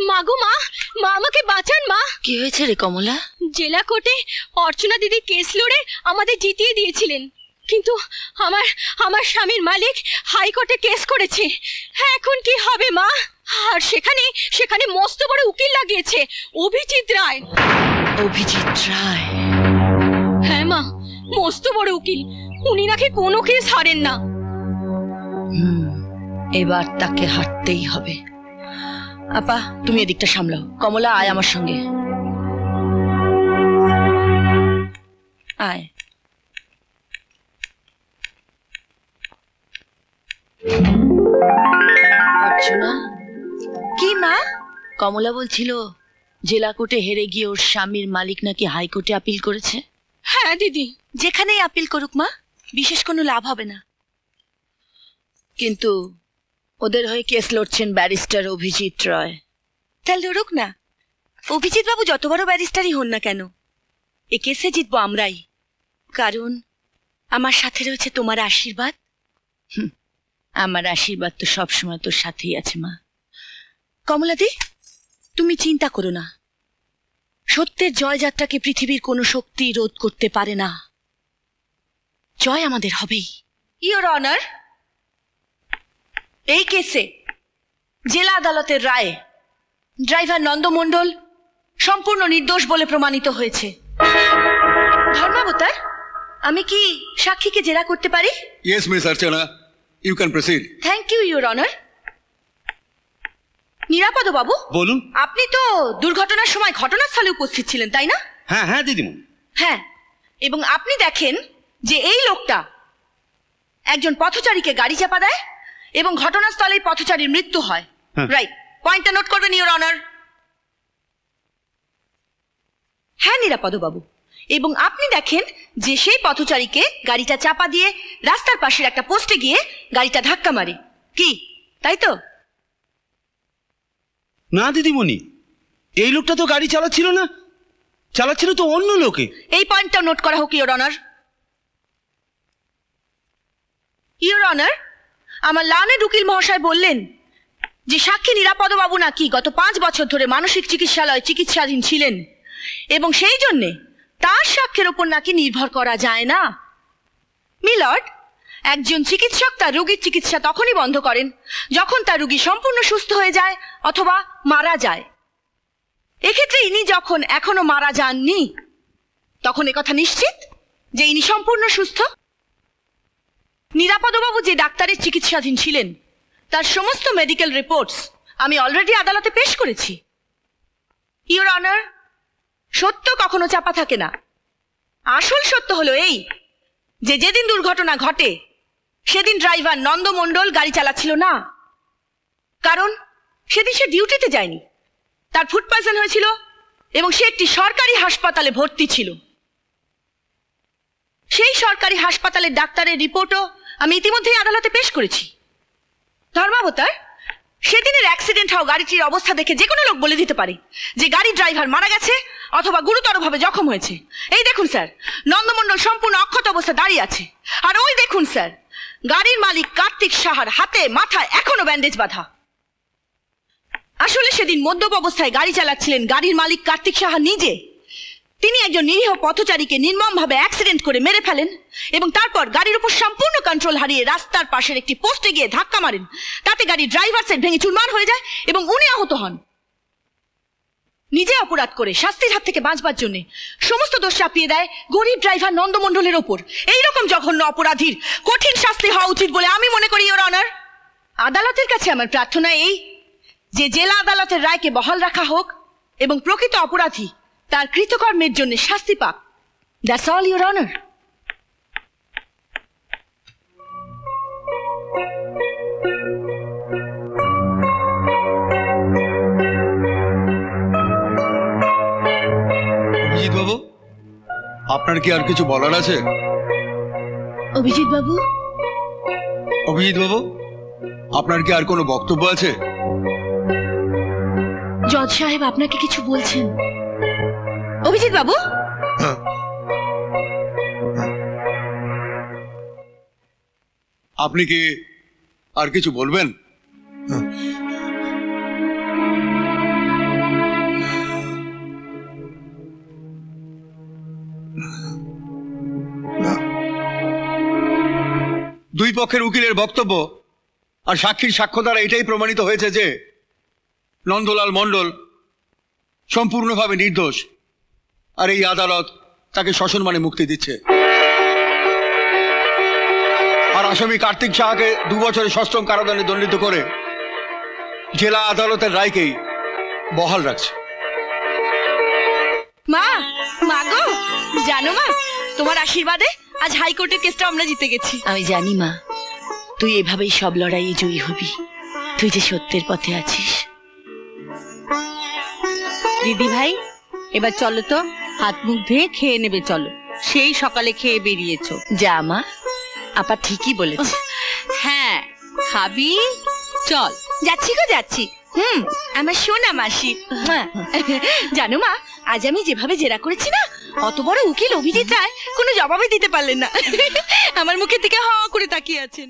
মাগো মা, মা আমাকে বাঁচান মা। কি হয়েছে রে কমলা? জেলা কোর্টে অর্চনা দিদি কেস লড়ে আমাদের জিতিয়ে দিয়েছিলেন, কিন্তু আমার আমার স্বামীর মালিক হাইকোর্টে কেস করেছে। হ্যাঁ, এখন কি হবে মা? আর সেখানে সেখানে মস্ত বড় উকিল লাগিয়েছে, অভিজিৎ রায়। অভিজিৎ রায়? হ্যাঁ মা, মস্ত বড় উকিল। উনি নাকি কোনো কেস হারেন না। এবার তাকে হারতেই হবে। আপা, তুমি এদিকটা সামলাও। কমলা, আয় আমার সঙ্গে আয়। অর্চনা। কি মা? কমলা বলছিল জেলা কোর্টে হেরে গিয়ে ওর স্বামীর মালিক নাকি হাইকোর্টে আপিল করেছে। হ্যাঁ দিদি। যেখানেই আপিল করুক মা, বিশেষ কোনো লাভ হবে না। কিন্তু ওদের হয়ে কেস লড়ছেন ব্যারিস্টার অভিজিৎ রায়। তাহলে লড়ুক না। অভিজিৎ বাবু যত বড় ব্যারিস্টারই হন না কেন, এ কেসে জিতবো আমরাই। কারণ আমার সাথে রয়েছে তোমার আশীর্বাদ। আমার আশীর্বাদ তো সবসময় তোর সাথেই আছে মা। কমলাদি, তুমি চিন্তা করো না। সত্যের জয়যাত্রাকে পৃথিবীর কোনো শক্তি রোধ করতে পারে না। জয় আমাদের হবেই। ইওর অনার, এই কেসে জেলা আদালতের রায়ে ড্রাইভার নন্দমণ্ডল সম্পূর্ণ নির্দোষ বলে প্রমাণিত হয়েছে। ধর্মাবতার, আমি কি সাক্ষীকে জেরা করতে পারি? Yes, Miss Archana. You can proceed. Thank you your honour. নিরাপদ বাবু, বলুন। আপনি তো দুর্ঘটনার সময় ঘটনাস্থলে উপস্থিত ছিলেন, তাই না? হ্যাঁ হ্যাঁ দিদিমণি। হ্যাঁ, এবং আপনি দেখেন যে এই লোকটা একজন পথচারীকে গাড়ি চাপা দেয় এবং ঘটনাস্থলে পথচারীর মৃত্যু হয়। রাইট, পয়েন্টটা নোট করবেন ইওর অনার। হ্যাঁ নিরাপদ বাবু, এবং আপনি দেখেন যে সেই পথচারীকে গাড়িটা চাপা দিয়ে রাস্তার পাশের একটা পোস্টে গিয়ে গাড়িটা ধাক্কা মারে। কি তাই তো? না দিদিমণি, এই লোকটা তো গাড়ি চালাচ্ছিল না, চালাচ্ছিল তো অন্য লোকে। এই পয়েন্টটা নোট করা হোক ইওর অনার। ইওর অনার, আমার লার্নেড উকিল মহাশয় বললেন যে সাক্ষী নিরাপদ বাবু নাকি গত 5 বছর ধরে মানসিক চিকিৎসালয়ে চিকিৎসাধীন ছিলেন এবং সেই জন্যে তার সাক্ষ্যের উপর নাকি নির্ভর করা যায় না। মিলর্ড, একজন চিকিৎসক তার রোগীর চিকিৎসা তখনই বন্ধ করেন যখন তার রোগী সম্পূর্ণ সুস্থ হয়ে যায় অথবা মারা যায়। এক্ষেত্রে ইনি যখন এখনো মারা যাননি, তখন একথা নিশ্চিত যে ইনি সম্পূর্ণ সুস্থ। নিরাপদবাবু যে ডাক্তারের চিকিৎসাধীন ছিলেন তার সমস্ত মেডিকেল রিপোর্টস আমি অলরেডি আদালতে পেশ করেছি। ইওর অনার, সত্য কখনো চাপা থাকে না। আসল সত্য হলো এই যে যেদিন দুর্ঘটনা ঘটে সেদিন ড্রাইভার নন্দমণ্ডল গাড়ি চালাচ্ছিল না, কারণ সেদিন সে ডিউটিতে যায়নি। তার ফুড পয়জন হয়েছিল এবং সে একটি সরকারি হাসপাতালে ভর্তি ছিল। সেই সরকারি হাসপাতালের ডাক্তারের রিপোর্টও আমি ইতিমধ্যেই আদালতে পেশ করেছি। ধর্মাবতার, সেদিনের অ্যাক্সিডেন্ট হওয়া গাড়িটির অবস্থা দেখে যে কোনো লোক বলে দিতে পারে যে গাড়ির ড্রাইভার মারা গেছে অথবা গুরুতরভাবে জখম হয়েছে। এই দেখুন স্যার, নন্দমণ্ডল সম্পূর্ণ অক্ষত অবস্থা দাঁড়িয়ে আছে। আর ওই দেখুন স্যার, গাড়ির মালিক কার্তিক সাহার হাতে মাথায় এখনো ব্যান্ডেজ বাঁধা। আসলে সেদিন মদ্যপ অবস্থায় গাড়ি চালাচ্ছিলেন গাড়ির মালিক কার্তিক সাহা নিজে। তিনি একজন নিরীহ পথচারীকে নির্মমভাবে অ্যাক্সিডেন্ট করে মেরে ফেলেন এবং তারপর গাড়ির উপর সম্পূর্ণ কন্ট্রোল হারিয়ে রাস্তার পাশের একটি পোস্টে গিয়ে ধাক্কা মারেন। তাতে গাড়ির ড্রাইভার সেট ভেঙে চুরমার হয়ে যায় এবং উনি আহত হন। নিজে অপরাধ করে শাস্তির হাত থেকে বাঁচবার জন্য সমস্ত দোষ চাপিয়ে দেয় গরিব ড্রাইভার নন্দমণ্ডলের ওপর। এইরকম জঘন্য অপরাধীর কঠিন শাস্তি হওয়া উচিত বলে আমি মনে করি ইওর অনার। আদালতের কাছে আমার প্রার্থনা এই যে জেলা আদালতের রায়কে বহাল রাখা হোক এবং প্রকৃত অপরাধী তার কৃতকর্মের জন্য শাস্তি পাক। That's all your honour. Abhijit বাবু, আপনার কি আর কিছু বলার আছে? অভিজিৎ বাবু, অভিজিৎ বাবু, আপনার কি আর কোনো বক্তব্য আছে? জজ সাহেব আপনাকে কিছু বলছেন। অভিজিৎ বাবু, আপনি কি আর কিছু বলবেন? পক্ষের উকিলের বক্তব্য আর সাক্ষীর সাক্ষ্য দ্বারা এটাই প্রমাণিত হয়েছে যে নন্দলাল মণ্ডল সম্পূর্ণভাবে নির্দোষ, আর এই আদালত তাকে সসম্মানে মুক্তি দিচ্ছে। আর আসামি কার্তিক সাহাকে 2 বছরের সশ্রম কারাদণ্ডে দণ্ডিত করে জেলা আদালতের রায়কেই বহাল রাখছে। মা, মা গো, জানো মা, তোমার আশীর্বাদে আজ হাইকোর্টের কেসটা আমরা জিতে গেছি। আমি জানি মা, তুই এভাবেই সব লড়াইয়ে জয়ী হবি। তুই যে সত্যের পথে আছিস। দিদি ভাই, এবার চলো তো, হাত মুখ ধুয়ে খেয়ে নেবে। চলো, সেই সকালে খেয়ে বেরিয়েছো। যা মা, আপা ঠিকই বলেছে। হ্যাঁ, খাবি? চল। যাচ্ছি গো যাচ্ছি। আমার সোনা মাসি। জানো মা, আজ আমি যেভাবে জেরা করেছি না, অত বড় উকিল অভিজিৎ রায় কোনো জবাবই দিতে পারলেন না। আমার মুখের দিকে হ করে তাকিয়ে আছেন।